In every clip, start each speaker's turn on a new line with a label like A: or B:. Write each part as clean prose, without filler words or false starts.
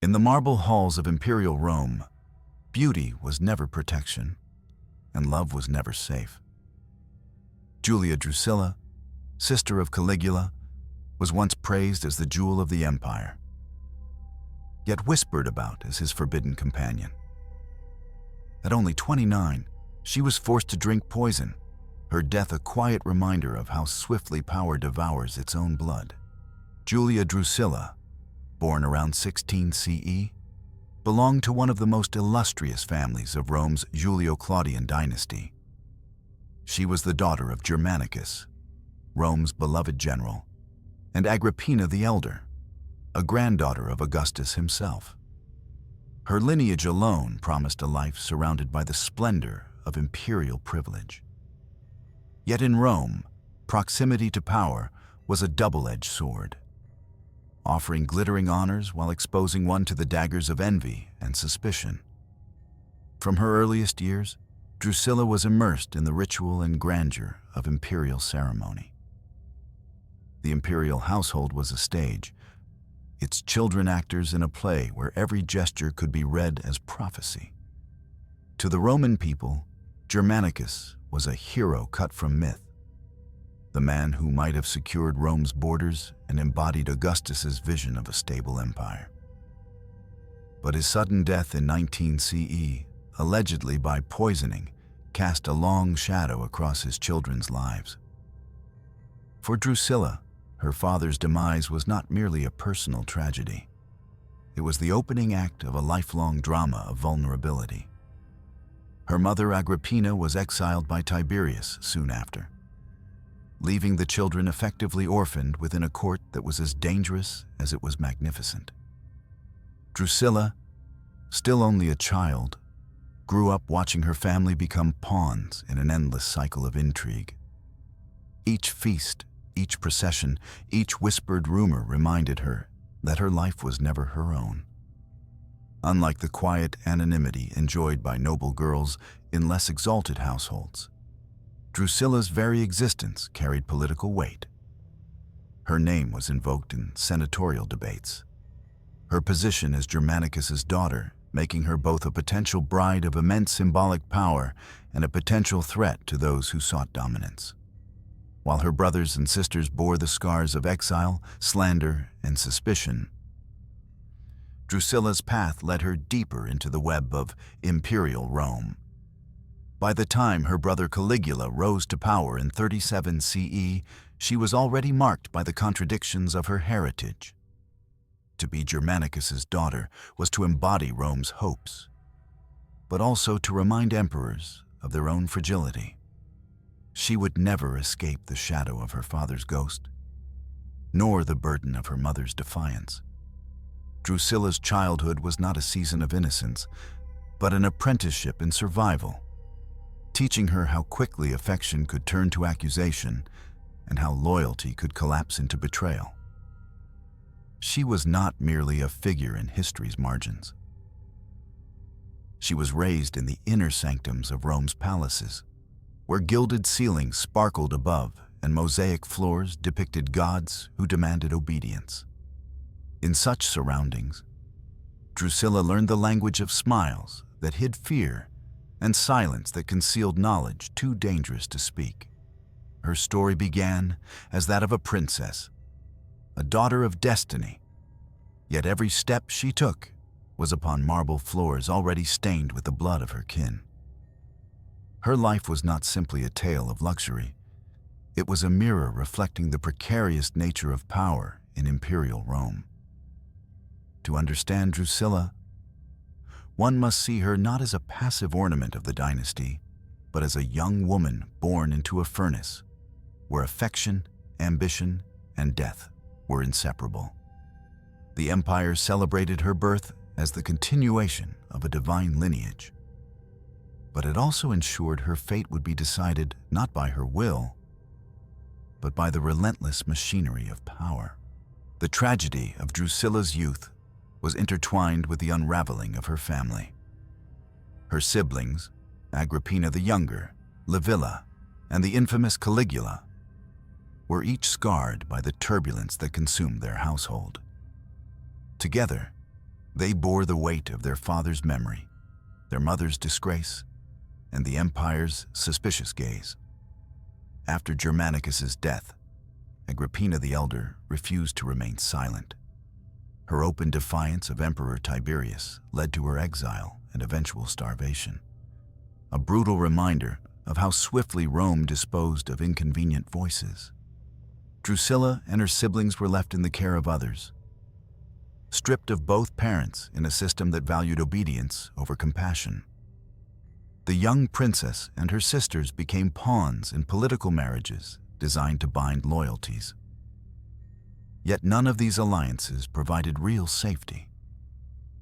A: In the marble halls of imperial Rome, beauty was never protection, and love was never safe. Julia Drusilla, sister of Caligula, was once praised as the jewel of the empire, yet whispered about as his forbidden companion. At only 29, she was forced to drink poison, her death a quiet reminder of how swiftly power devours its own blood. Julia Drusilla, born around 16 CE, belonged to one of the most illustrious families of Rome's Julio-Claudian dynasty. She was the daughter of Germanicus, Rome's beloved general, and Agrippina the Elder, a granddaughter of Augustus himself. Her lineage alone promised a life surrounded by the splendor of imperial privilege. Yet in Rome, proximity to power was a double-edged sword, offering glittering honors while exposing one to the daggers of envy and suspicion. From her earliest years, Drusilla was immersed in the ritual and grandeur of imperial ceremony. The imperial household was a stage, its children actors in a play where every gesture could be read as prophecy. To the Roman people, Germanicus was a hero cut from myth, the man who might have secured Rome's borders and embodied Augustus's vision of a stable empire. But his sudden death in 19 CE, allegedly by poisoning, cast a long shadow across his children's lives. For Drusilla, her father's demise was not merely a personal tragedy. It was the opening act of a lifelong drama of vulnerability. Her mother Agrippina was exiled by Tiberius soon after, leaving the children effectively orphaned within a court that was as dangerous as it was magnificent. Drusilla, still only a child, grew up watching her family become pawns in an endless cycle of intrigue. Each feast, each procession, each whispered rumor reminded her that her life was never her own. Unlike the quiet anonymity enjoyed by noble girls in less exalted households, Drusilla's very existence carried political weight. Her name was invoked in senatorial debates, her position as Germanicus's daughter making her both a potential bride of immense symbolic power and a potential threat to those who sought dominance. While her brothers and sisters bore the scars of exile, slander, and suspicion, Drusilla's path led her deeper into the web of imperial Rome. By the time her brother Caligula rose to power in 37 CE, she was already marked by the contradictions of her heritage. To be Germanicus's daughter was to embody Rome's hopes, but also to remind emperors of their own fragility. She would never escape the shadow of her father's ghost, nor the burden of her mother's defiance. Drusilla's childhood was not a season of innocence, but an apprenticeship in survival, teaching her how quickly affection could turn to accusation and how loyalty could collapse into betrayal. She was not merely a figure in history's margins. She was raised in the inner sanctums of Rome's palaces, where gilded ceilings sparkled above and mosaic floors depicted gods who demanded obedience. In such surroundings, Drusilla learned the language of smiles that hid fear and silence that concealed knowledge too dangerous to speak. Her story began as that of a princess, a daughter of destiny, yet every step she took was upon marble floors already stained with the blood of her kin. Her life was not simply a tale of luxury. It was a mirror reflecting the precarious nature of power in imperial Rome. To understand Drusilla, one must see her not as a passive ornament of the dynasty, but as a young woman born into a furnace, where affection, ambition, and death were inseparable. The empire celebrated her birth as the continuation of a divine lineage, but it also ensured her fate would be decided not by her will, but by the relentless machinery of power. The tragedy of Drusilla's youth was intertwined with the unraveling of her family. Her siblings, Agrippina the Younger, Livilla, and the infamous Caligula, were each scarred by the turbulence that consumed their household. Together, They bore the weight of their father's memory, their mother's disgrace, and the empire's suspicious gaze. After Germanicus's death, Agrippina the Elder refused to remain silent. Her open defiance of Emperor Tiberius led to her exile and eventual starvation, a brutal reminder of how swiftly Rome disposed of inconvenient voices. Drusilla and her siblings were left in the care of others, stripped of both parents in a system that valued obedience over compassion. The young princess and her sisters became pawns in political marriages designed to bind loyalties. Yet none of these alliances provided real safety.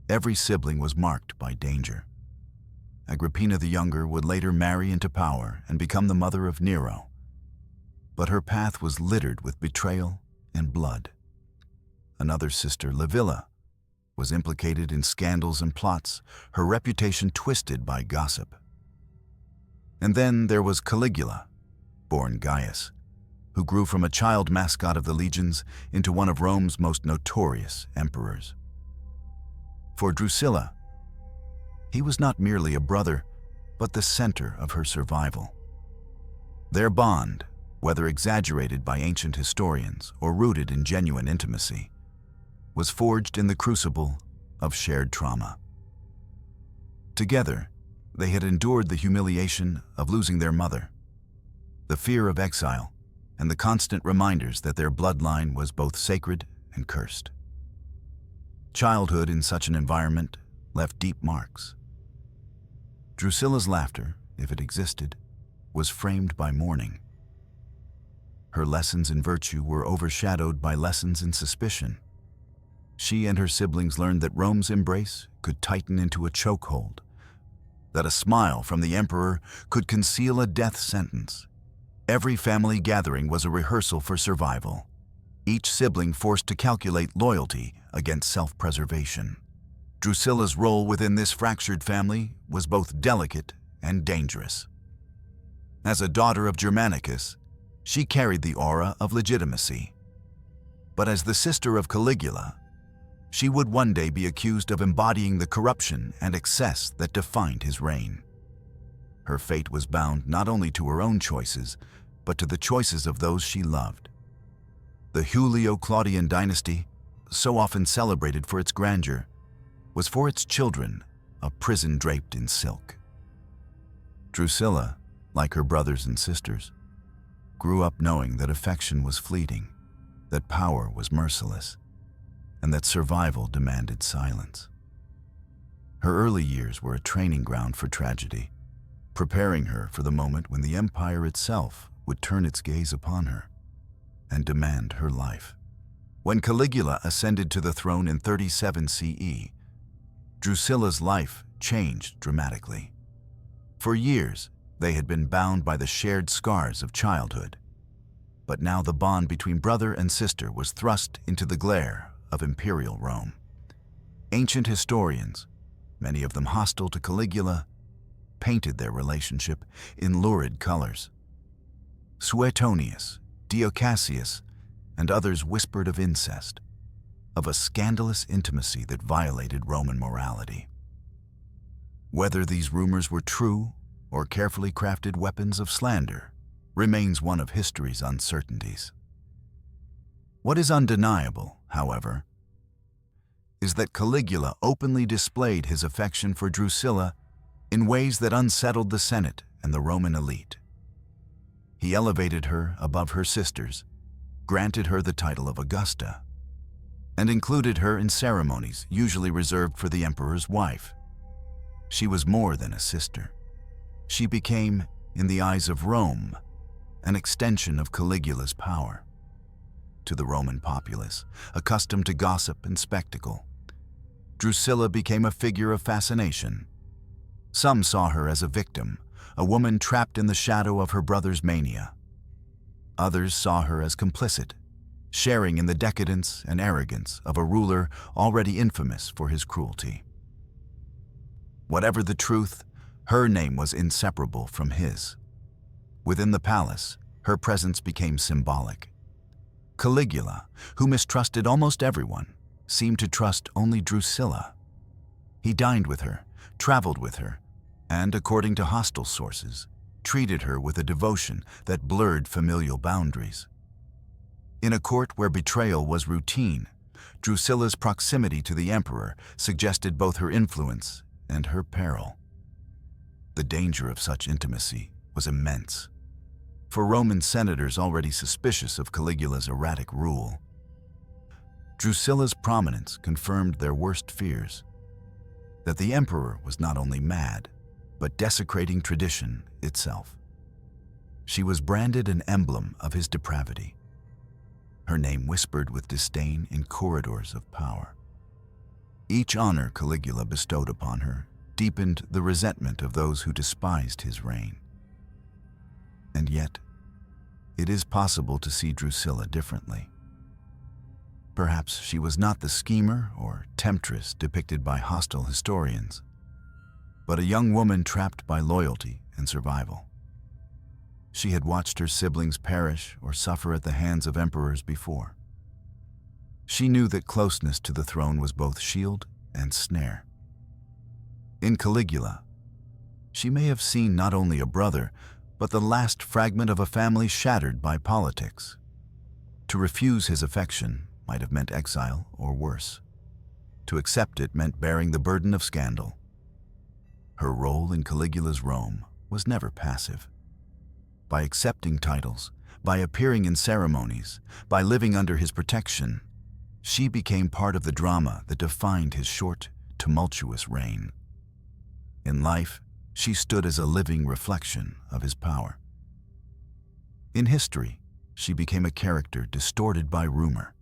A: Every sibling was marked by danger. Agrippina the Younger would later marry into power and become the mother of Nero. But her path was littered with betrayal and blood. Another sister, Livilla, was implicated in scandals and plots, her reputation twisted by gossip. And then there was Caligula, born Gaius, who grew from a child mascot of the legions into one of Rome's most notorious emperors. For Drusilla, he was not merely a brother, but the center of her survival. Their bond, whether exaggerated by ancient historians or rooted in genuine intimacy, was forged in the crucible of shared trauma. Together, they had endured the humiliation of losing their mother, the fear of exile, and the constant reminders that their bloodline was both sacred and cursed. Childhood in such an environment left deep marks. Drusilla's laughter, if it existed, was framed by mourning. Her lessons in virtue were overshadowed by lessons in suspicion. She and her siblings learned that Rome's embrace could tighten into a chokehold, that a smile from the emperor could conceal a death sentence. Every family gathering was a rehearsal for survival, each sibling forced to calculate loyalty against self-preservation. Drusilla's role within this fractured family was both delicate and dangerous. As a daughter of Germanicus, she carried the aura of legitimacy. But as the sister of Caligula, she would one day be accused of embodying the corruption and excess that defined his reign. Her fate was bound not only to her own choices, but to the choices of those she loved. The Julio-Claudian dynasty, so often celebrated for its grandeur, was for its children a prison draped in silk. Drusilla, like her brothers and sisters, grew up knowing that affection was fleeting, that power was merciless, and that survival demanded silence. Her early years were a training ground for tragedy, preparing her for the moment when the empire itself would turn its gaze upon her and demand her life. When Caligula ascended to the throne in 37 CE, Drusilla's life changed dramatically. For years, they had been bound by the shared scars of childhood. But now the bond between brother and sister was thrust into the glare of imperial Rome. Ancient historians, many of them hostile to Caligula, painted their relationship in lurid colors. Suetonius, Dio Cassius, and others whispered of incest, of a scandalous intimacy that violated Roman morality. Whether these rumors were true or carefully crafted weapons of slander remains one of history's uncertainties. What is undeniable, however, is that Caligula openly displayed his affection for Drusilla in ways that unsettled the Senate and the Roman elite. He elevated her above her sisters, granted her the title of Augusta, and included her in ceremonies usually reserved for the emperor's wife. She was more than a sister. She became, in the eyes of Rome, an extension of Caligula's power. To the Roman populace, accustomed to gossip and spectacle, Drusilla became a figure of fascination. Some saw her as a victim, a woman trapped in the shadow of her brother's mania. Others saw her as complicit, sharing in the decadence and arrogance of a ruler already infamous for his cruelty. Whatever the truth, her name was inseparable from his. Within the palace, her presence became symbolic. Caligula, who mistrusted almost everyone, seemed to trust only Drusilla. He dined with her, traveled with her, and, according to hostile sources, treated her with a devotion that blurred familial boundaries. In a court where betrayal was routine, Drusilla's proximity to the emperor suggested both her influence and her peril. The danger of such intimacy was immense. For Roman senators already suspicious of Caligula's erratic rule, Drusilla's prominence confirmed their worst fears, that the emperor was not only mad, but desecrating tradition itself. She was branded an emblem of his depravity, her name whispered with disdain in corridors of power. Each honor Caligula bestowed upon her deepened the resentment of those who despised his reign. And yet, it is possible to see Drusilla differently. Perhaps she was not the schemer or temptress depicted by hostile historians, but a young woman trapped by loyalty and survival. She had watched her siblings perish or suffer at the hands of emperors before. She knew that closeness to the throne was both shield and snare. In Caligula, she may have seen not only a brother, but the last fragment of a family shattered by politics. To refuse his affection might have meant exile or worse. To accept it meant bearing the burden of scandal. Her role in Caligula's Rome was never passive. By accepting titles, by appearing in ceremonies, by living under his protection, she became part of the drama that defined his short, tumultuous reign. In life, she stood as a living reflection of his power. In history, she became a character distorted by rumor,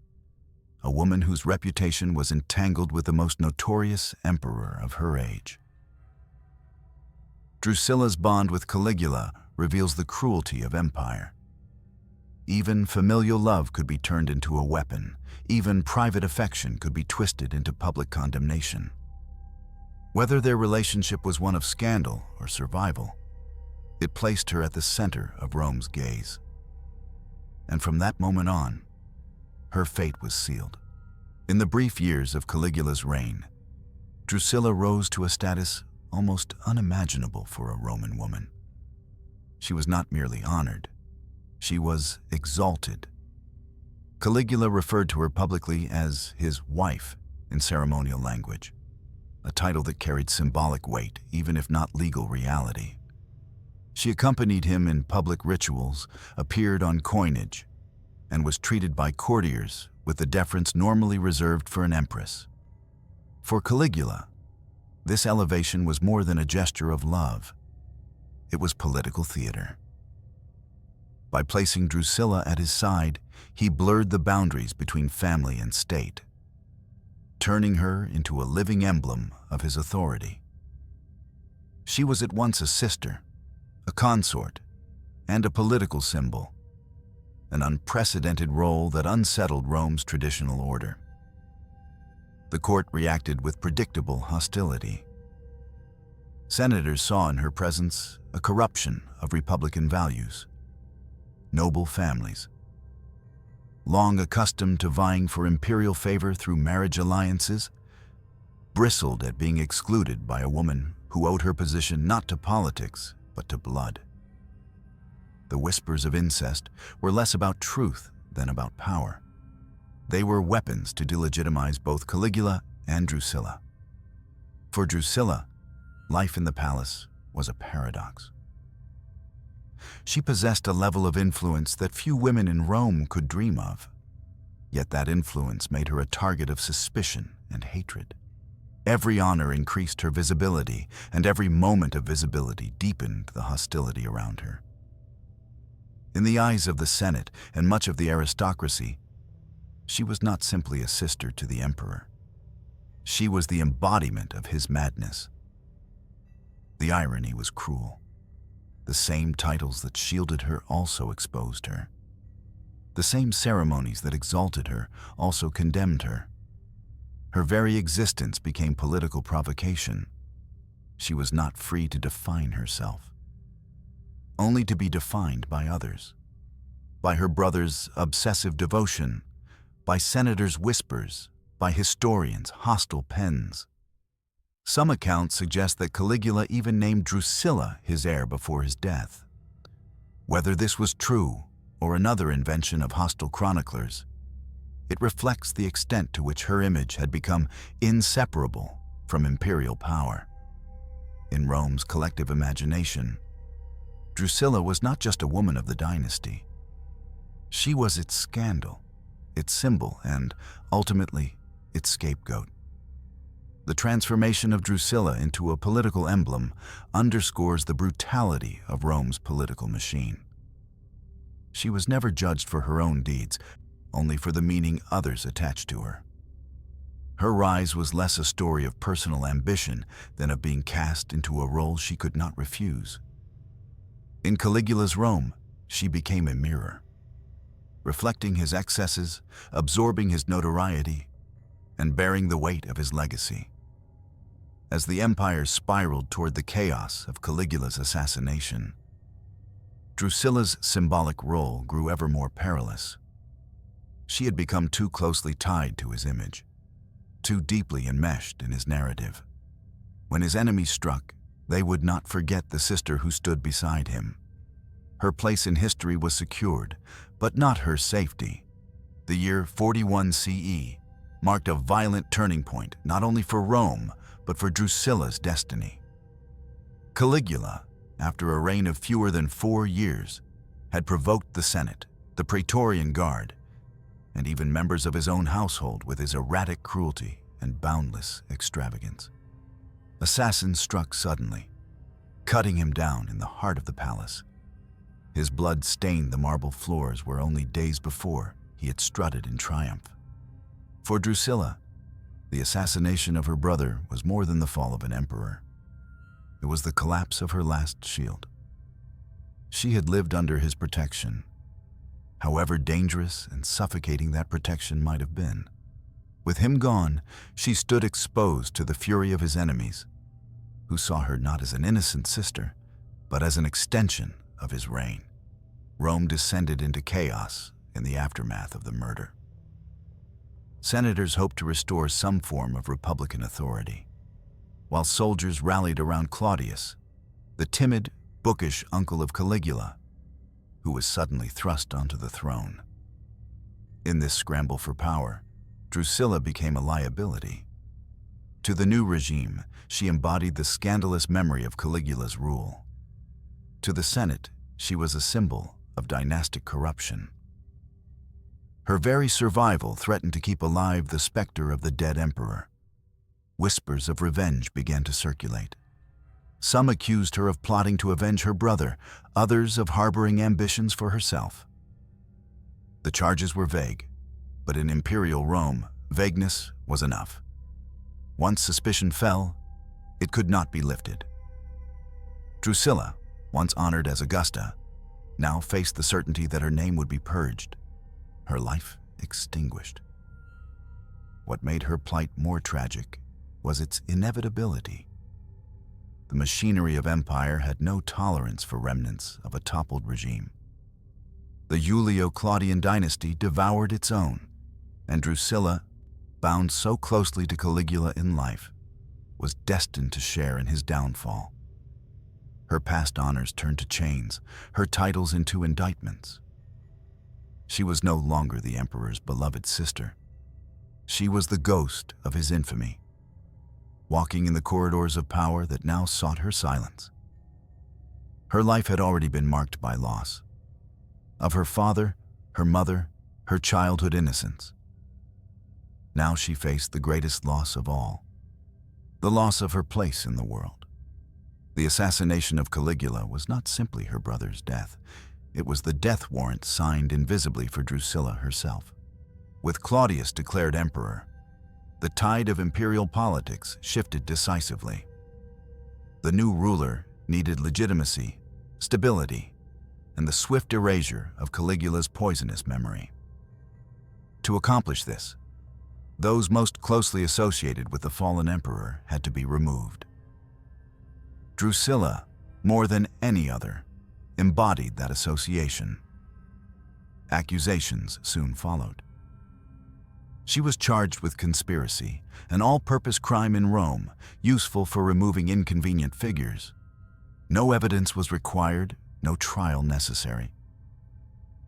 A: a woman whose reputation was entangled with the most notorious emperor of her age. Drusilla's bond with Caligula reveals the cruelty of empire. Even familial love could be turned into a weapon. Even private affection could be twisted into public condemnation. Whether their relationship was one of scandal or survival, it placed her at the center of Rome's gaze. And from that moment on, her fate was sealed. In the brief years of Caligula's reign, Drusilla rose to a status almost unimaginable for a Roman woman. She was not merely honored, she was exalted. Caligula referred to her publicly as his wife in ceremonial language, a title that carried symbolic weight even if not legal reality. She accompanied him in public rituals, appeared on coinage, and was treated by courtiers with the deference normally reserved for an empress. For Caligula, this elevation was more than a gesture of love. It was political theater. By placing Drusilla at his side, he blurred the boundaries between family and state, turning her into a living emblem of his authority. She was at once a sister, a consort, and a political symbol, an unprecedented role that unsettled Rome's traditional order. The court reacted with predictable hostility. Senators saw in her presence a corruption of republican values. Noble families, long accustomed to vying for imperial favor through marriage alliances, bristled at being excluded by a woman who owed her position not to politics, but to blood. The whispers of incest were less about truth than about power. They were weapons to delegitimize both Caligula and Drusilla. For Drusilla, life in the palace was a paradox. She possessed a level of influence that few women in Rome could dream of. Yet that influence made her a target of suspicion and hatred. Every honor increased her visibility, and every moment of visibility deepened the hostility around her. In the eyes of the Senate and much of the aristocracy, she was not simply a sister to the emperor. She was the embodiment of his madness. The irony was cruel. The same titles that shielded her also exposed her. The same ceremonies that exalted her also condemned her. Her very existence became political provocation. She was not free to define herself, only to be defined by others, by her brother's obsessive devotion, by senators' whispers, by historians' hostile pens. Some accounts suggest that Caligula even named Drusilla his heir before his death. Whether this was true or another invention of hostile chroniclers, it reflects the extent to which her image had become inseparable from imperial power. In Rome's collective imagination, Drusilla was not just a woman of the dynasty. She was its scandal, its symbol, and, ultimately, its scapegoat. The transformation of Drusilla into a political emblem underscores the brutality of Rome's political machine. She was never judged for her own deeds, only for the meaning others attached to her. Her rise was less a story of personal ambition than of being cast into a role she could not refuse. In Caligula's Rome, she became a mirror, reflecting his excesses, absorbing his notoriety, and bearing the weight of his legacy. As the empire spiraled toward the chaos of Caligula's assassination, Drusilla's symbolic role grew ever more perilous. She had become too closely tied to his image, too deeply enmeshed in his narrative. When his enemies struck, they would not forget the sister who stood beside him. Her place in history was secured, but not her safety. The year 41 CE marked a violent turning point not only for Rome, but for Drusilla's destiny. Caligula, after a reign of fewer than 4 years, had provoked the Senate, the Praetorian Guard, and even members of his own household with his erratic cruelty and boundless extravagance. Assassins struck suddenly, cutting him down in the heart of the palace. His blood stained the marble floors where only days before he had strutted in triumph. For Drusilla, the assassination of her brother was more than the fall of an emperor. It was the collapse of her last shield. She had lived under his protection, however dangerous and suffocating that protection might have been. With him gone, she stood exposed to the fury of his enemies, who saw her not as an innocent sister, but as an extension of his reign. Rome descended into chaos in the aftermath of the murder. Senators hoped to restore some form of republican authority, while soldiers rallied around Claudius, the timid, bookish uncle of Caligula, who was suddenly thrust onto the throne. In this scramble for power, Drusilla became a liability. To the new regime, she embodied the scandalous memory of Caligula's rule. To the Senate, she was a symbol of dynastic corruption. Her very survival threatened to keep alive the specter of the dead emperor. Whispers of revenge began to circulate. Some accused her of plotting to avenge her brother, others of harboring ambitions for herself. The charges were vague, but in imperial Rome, vagueness was enough. Once suspicion fell, it could not be lifted. Drusilla, once honored as Augusta, now faced the certainty that her name would be purged, her life extinguished. What made her plight more tragic was its inevitability. The machinery of empire had no tolerance for remnants of a toppled regime. The Julio-Claudian dynasty devoured its own, and Drusilla, bound so closely to Caligula in life, was destined to share in his downfall. Her past honors turned to chains, her titles into indictments. She was no longer the emperor's beloved sister. She was the ghost of his infamy, walking in the corridors of power that now sought her silence. Her life had already been marked by loss. Of her father, her mother, her childhood innocence. Now she faced the greatest loss of all, the loss of her place in the world. The assassination of Caligula was not simply her brother's death. It was the death warrant signed invisibly for Drusilla herself. With Claudius declared emperor, the tide of imperial politics shifted decisively. The new ruler needed legitimacy, stability, and the swift erasure of Caligula's poisonous memory. To accomplish this, those most closely associated with the fallen emperor had to be removed. Drusilla, more than any other, embodied that association. Accusations soon followed. She was charged with conspiracy, an all-purpose crime in Rome, useful for removing inconvenient figures. No evidence was required, no trial necessary.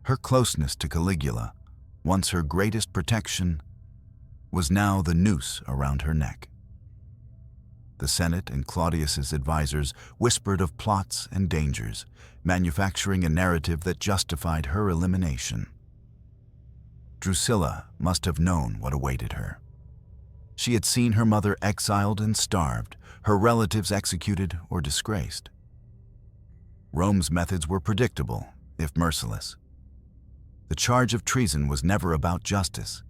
A: Her closeness to Caligula, once her greatest protection, was now the noose around her neck. The Senate and Claudius's advisors whispered of plots and dangers, manufacturing a narrative that justified her elimination. Drusilla must have known what awaited her. She had seen her mother exiled and starved, her relatives executed or disgraced. Rome's methods were predictable, if merciless. The charge of treason was never about justice.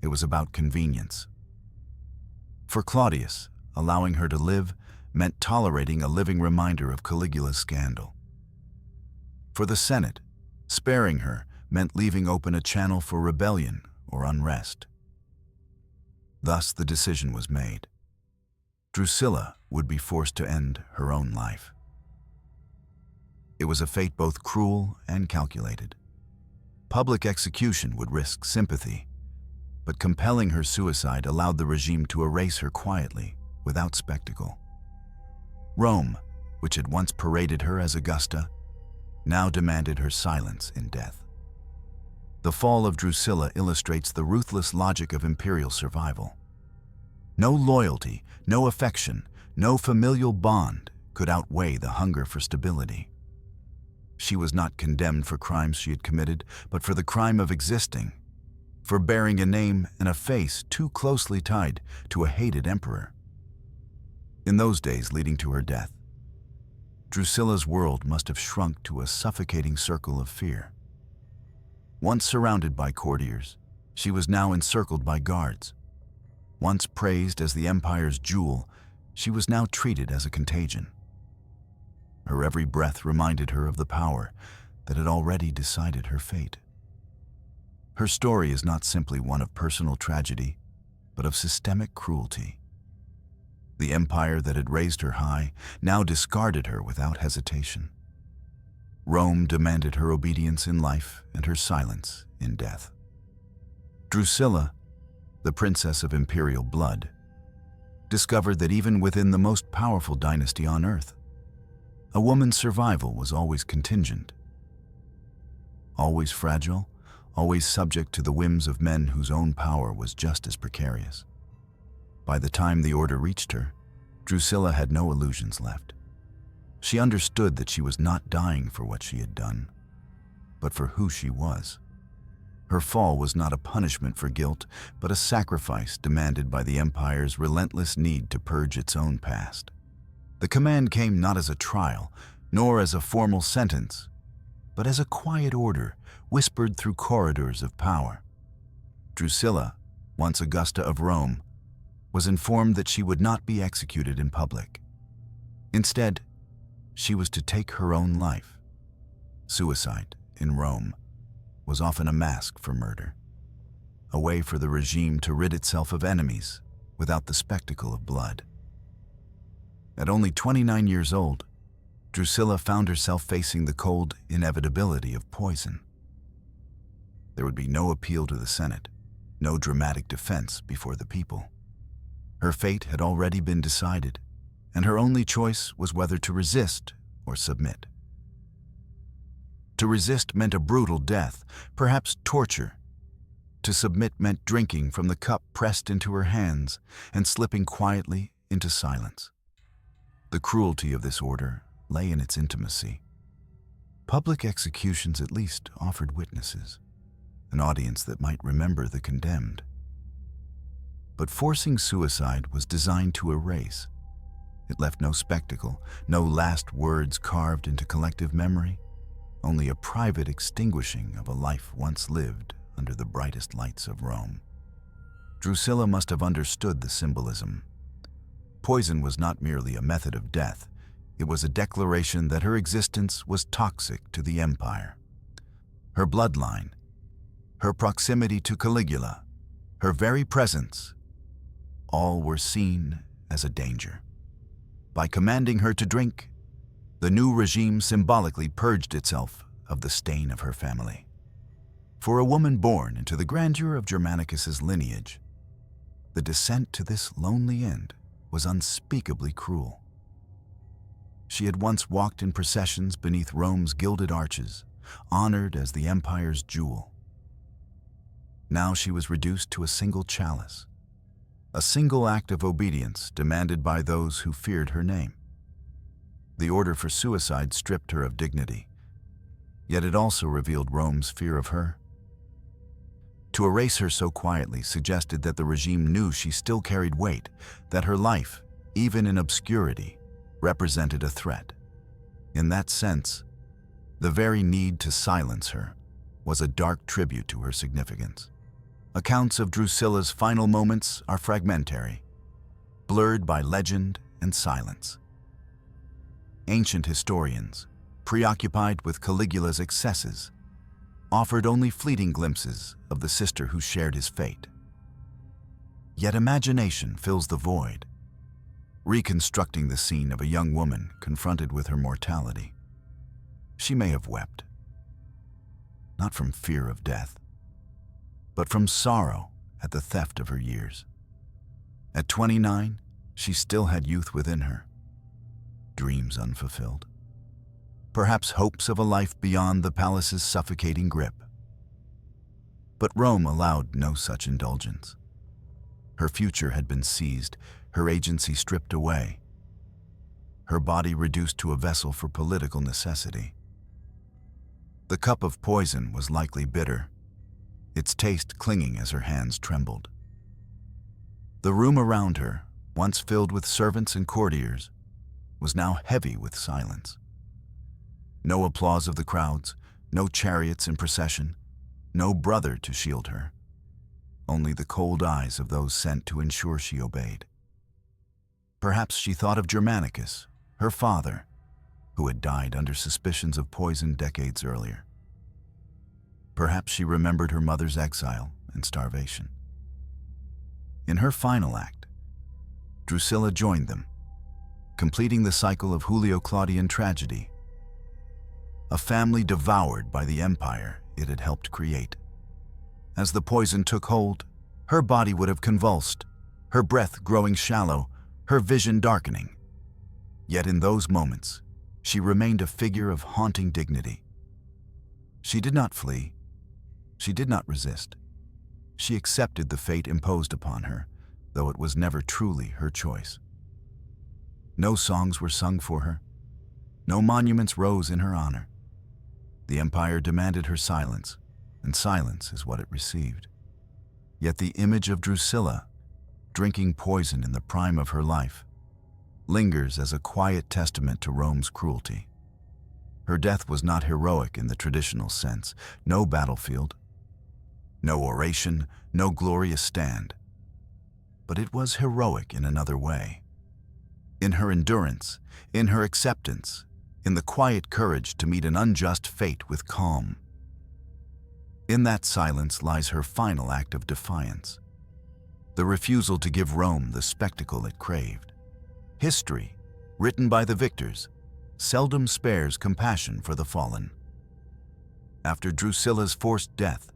A: It was about convenience. For Claudius, allowing her to live meant tolerating a living reminder of Caligula's scandal. For the Senate, sparing her meant leaving open a channel for rebellion or unrest. Thus the decision was made. Drusilla would be forced to end her own life. It was a fate both cruel and calculated. Public execution would risk sympathy, but compelling her suicide allowed the regime to erase her quietly, without spectacle. Rome, which had once paraded her as Augusta, now demanded her silence in death. The fall of Drusilla illustrates the ruthless logic of imperial survival. No loyalty, no affection, no familial bond could outweigh the hunger for stability. She was not condemned for crimes she had committed, but for the crime of existing, for bearing a name and a face too closely tied to a hated emperor. In those days leading to her death, Drusilla's world must have shrunk to a suffocating circle of fear. Once surrounded by courtiers, she was now encircled by guards. Once praised as the empire's jewel, she was now treated as a contagion. Her every breath reminded her of the power that had already decided her fate. Her story is not simply one of personal tragedy, but of systemic cruelty. The empire that had raised her high now discarded her without hesitation. Rome demanded her obedience in life and her silence in death. Drusilla, the princess of imperial blood, discovered that even within the most powerful dynasty on earth, a woman's survival was always contingent. Always fragile, always subject to the whims of men whose own power was just as precarious. By the time the order reached her, Drusilla had no illusions left. She understood that she was not dying for what she had done, but for who she was. Her fall was not a punishment for guilt, but a sacrifice demanded by the empire's relentless need to purge its own past. The command came not as a trial, nor as a formal sentence, but as a quiet order whispered through corridors of power. Drusilla, once Augusta of Rome, was informed that she would not be executed in public. Instead, she was to take her own life. Suicide, in Rome, was often a mask for murder, a way for the regime to rid itself of enemies without the spectacle of blood. At only 29 years old, Drusilla found herself facing the cold inevitability of poison. There would be no appeal to the Senate, no dramatic defense before the people. Her fate had already been decided, and her only choice was whether to resist or submit. To resist meant a brutal death, perhaps torture. To submit meant drinking from the cup pressed into her hands and slipping quietly into silence. The cruelty of this order lay in its intimacy. Public executions at least offered witnesses, an audience that might remember the condemned. But forcing suicide was designed to erase. It left no spectacle, no last words carved into collective memory, only a private extinguishing of a life once lived under the brightest lights of Rome. Drusilla must have understood the symbolism. Poison was not merely a method of death, it was a declaration that her existence was toxic to the empire. Her bloodline, her proximity to Caligula, her very presence, all were seen as a danger. By commanding her to drink, the new regime symbolically purged itself of the stain of her family. For a woman born into the grandeur of Germanicus's lineage, the descent to this lonely end was unspeakably cruel. She had once walked in processions beneath Rome's gilded arches, honored as the empire's jewel. Now she was reduced to a single chalice, a single act of obedience demanded by those who feared her name. The order for suicide stripped her of dignity, yet it also revealed Rome's fear of her. To erase her so quietly suggested that the regime knew she still carried weight, that her life, even in obscurity, represented a threat. In that sense, the very need to silence her was a dark tribute to her significance. Accounts of Drusilla's final moments are fragmentary, blurred by legend and silence. Ancient historians, preoccupied with Caligula's excesses, offered only fleeting glimpses of the sister who shared his fate. Yet imagination fills the void, reconstructing the scene of a young woman confronted with her mortality. She may have wept, not from fear of death, but from sorrow at the theft of her years. At 29, she still had youth within her, dreams unfulfilled, perhaps hopes of a life beyond the palace's suffocating grip. But Rome allowed no such indulgence. Her future had been seized, her agency stripped away, her body reduced to a vessel for political necessity. The cup of poison was likely bitter, its taste clinging as her hands trembled. The room around her, once filled with servants and courtiers, was now heavy with silence. No applause of the crowds, no chariots in procession, no brother to shield her. Only the cold eyes of those sent to ensure she obeyed. Perhaps she thought of Germanicus, her father, who had died under suspicions of poison decades earlier. Perhaps she remembered her mother's exile and starvation. In her final act, Drusilla joined them, completing the cycle of Julio-Claudian tragedy, a family devoured by the empire it had helped create. As the poison took hold, her body would have convulsed, her breath growing shallow, her vision darkening. Yet in those moments, she remained a figure of haunting dignity. She did not flee. She did not resist. She accepted the fate imposed upon her, though it was never truly her choice. No songs were sung for her. No monuments rose in her honor. The empire demanded her silence, and silence is what it received. Yet the image of Drusilla, drinking poison in the prime of her life, lingers as a quiet testament to Rome's cruelty. Her death was not heroic in the traditional sense, no battlefield, no oration, no glorious stand. But it was heroic in another way. In her endurance, in her acceptance, in the quiet courage to meet an unjust fate with calm. In that silence lies her final act of defiance, the refusal to give Rome the spectacle it craved. History, written by the victors, seldom spares compassion for the fallen. After Drusilla's forced death,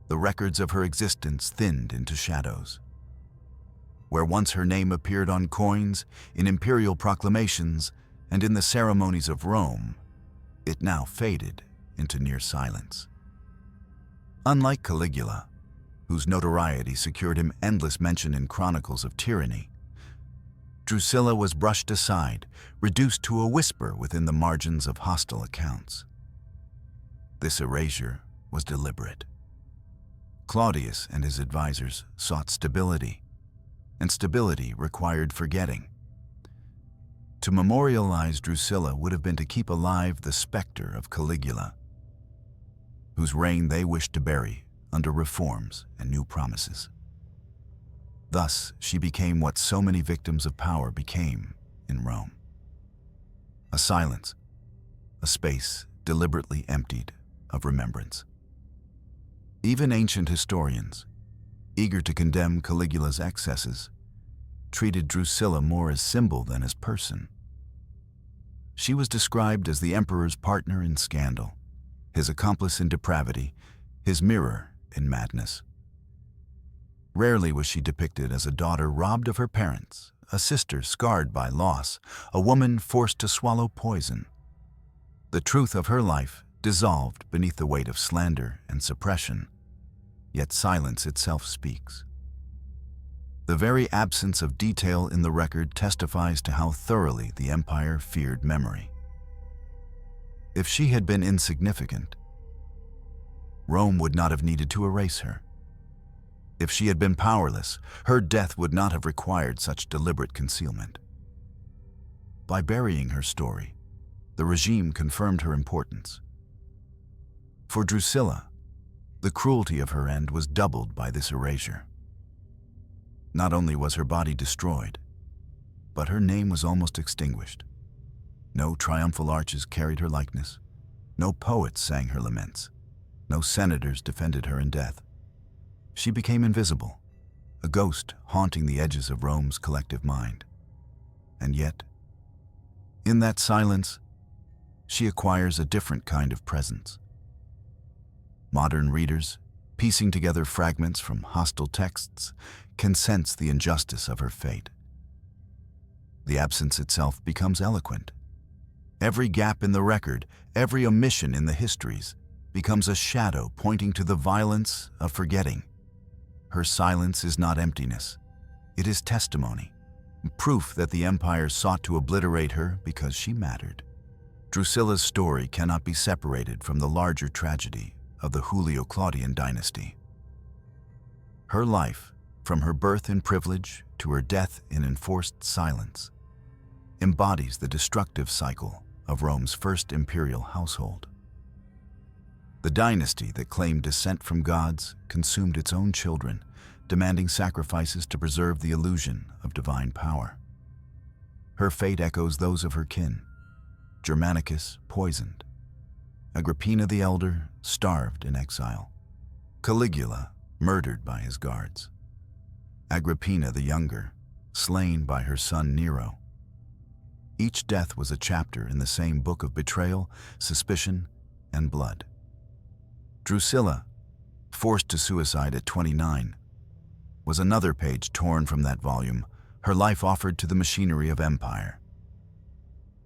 A: the records of her existence thinned into shadows. Where once her name appeared on coins, in imperial proclamations, and in the ceremonies of Rome, it now faded into near silence. Unlike Caligula, whose notoriety secured him endless mention in chronicles of tyranny, Drusilla was brushed aside, reduced to a whisper within the margins of hostile accounts. This erasure was deliberate. Claudius and his advisors sought stability, and stability required forgetting. To memorialize Drusilla would have been to keep alive the specter of Caligula, whose reign they wished to bury under reforms and new promises. Thus, she became what so many victims of power became in Rome. A silence, a space deliberately emptied of remembrance. Even ancient historians, eager to condemn Caligula's excesses, treated Drusilla more as symbol than as person. She was described as the emperor's partner in scandal, his accomplice in depravity, his mirror in madness. Rarely was she depicted as a daughter robbed of her parents, a sister scarred by loss, a woman forced to swallow poison. The truth of her life dissolved beneath the weight of slander and suppression, yet silence itself speaks. The very absence of detail in the record testifies to how thoroughly the empire feared memory. If she had been insignificant, Rome would not have needed to erase her. If she had been powerless, her death would not have required such deliberate concealment. By burying her story, the regime confirmed her importance. For Drusilla, the cruelty of her end was doubled by this erasure. Not only was her body destroyed, but her name was almost extinguished. No triumphal arches carried her likeness. No poets sang her laments. No senators defended her in death. She became invisible, a ghost haunting the edges of Rome's collective mind. And yet, in that silence, she acquires a different kind of presence. Modern readers, piecing together fragments from hostile texts, can sense the injustice of her fate. The absence itself becomes eloquent. Every gap in the record, every omission in the histories, becomes a shadow pointing to the violence of forgetting. Her silence is not emptiness. It is testimony, proof that the empire sought to obliterate her because she mattered. Drusilla's story cannot be separated from the larger tragedy of the Julio-Claudian dynasty. Her life, from her birth in privilege to her death in enforced silence, embodies the destructive cycle of Rome's first imperial household. The dynasty that claimed descent from gods consumed its own children, demanding sacrifices to preserve the illusion of divine power. Her fate echoes those of her kin. Germanicus poisoned. Agrippina the Elder starved in exile. Caligula murdered by his guards. Agrippina the Younger slain by her son Nero. Each death was a chapter in the same book of betrayal, suspicion, and blood. Drusilla, forced to suicide at 29, was another page torn from that volume, her life offered to the machinery of empire.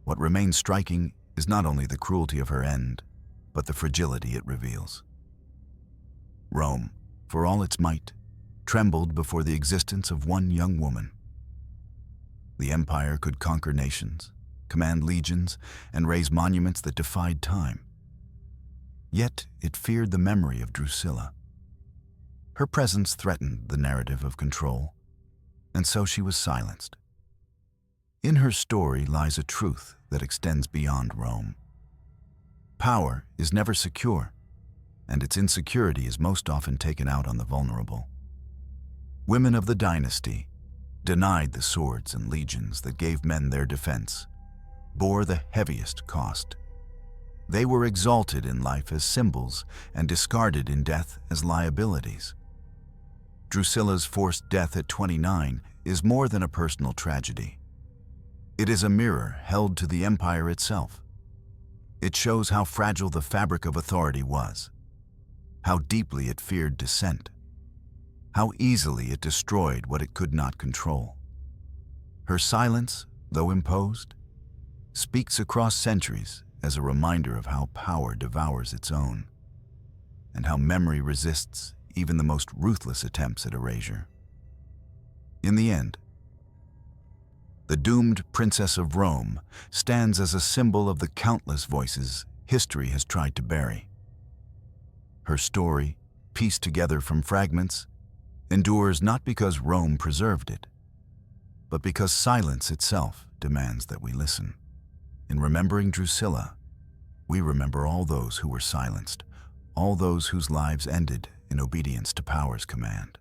A: What remains striking is not only the cruelty of her end, but the fragility it reveals. Rome, for all its might, trembled before the existence of one young woman. The empire could conquer nations, command legions, and raise monuments that defied time. Yet it feared the memory of Drusilla. Her presence threatened the narrative of control, and so she was silenced. In her story lies a truth that extends beyond Rome. Power is never secure, and its insecurity is most often taken out on the vulnerable. Women of the dynasty, denied the swords and legions that gave men their defense, bore the heaviest cost. They were exalted in life as symbols and discarded in death as liabilities. Drusilla's forced death at 29 is more than a personal tragedy. It is a mirror held to the empire itself. It shows how fragile the fabric of authority was, how deeply it feared dissent, how easily it destroyed what it could not control. Her silence, though imposed, speaks across centuries as a reminder of how power devours its own, and how memory resists even the most ruthless attempts at erasure. In the end, the doomed Princess of Rome stands as a symbol of the countless voices history has tried to bury. Her story, pieced together from fragments, endures not because Rome preserved it, but because silence itself demands that we listen. In remembering Drusilla, we remember all those who were silenced, all those whose lives ended in obedience to power's command.